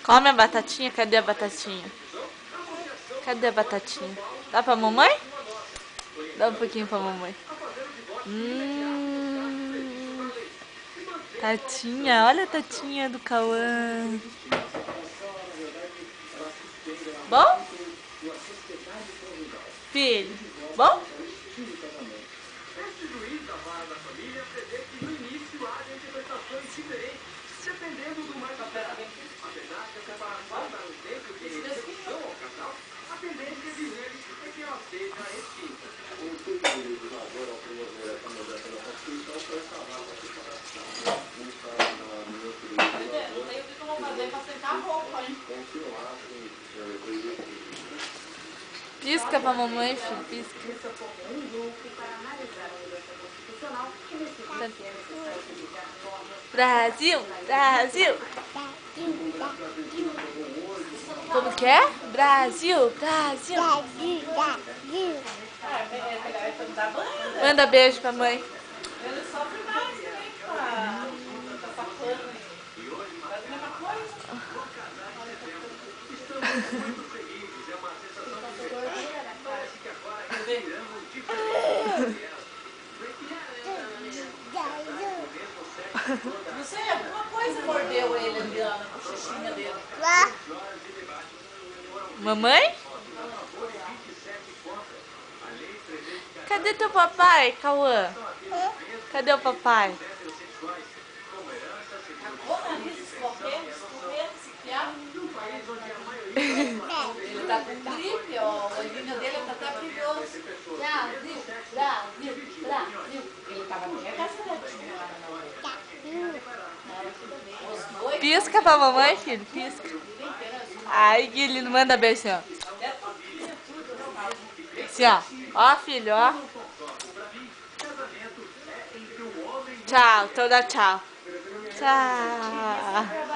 Come a batatinha. Cadê a batatinha? Cadê a batatinha? Dá pra mamãe? Dá um pouquinho pra mamãe. Tatinha, olha a tatinha do Cauã. Bom? Filho, bom? Pisca pra mamãe, filho, pisca. Brasil, Brasil. Como que é? Brasil, Brasil. Manda beijo pra mãe. Ele sofre mais também com a safana. Mas a mesma coisa. Não sei, alguma coisa mordeu ele, Adriana, com a bochechinha dele. Mamãe? Cadê teu papai, Cauã? Cadê o papai? Ele tá com gripe, ó. O olhinho dele tá até brilhoso. Brasil, Brasil, Brasil. Ele tava até caçadinho lá na noite. Pisca pra mamãe, filho, pisca. Ai, que lindo, manda beijo, ó. Assim, ó. Ó, filho, ó. Tchau, então dá tchau. Tchau.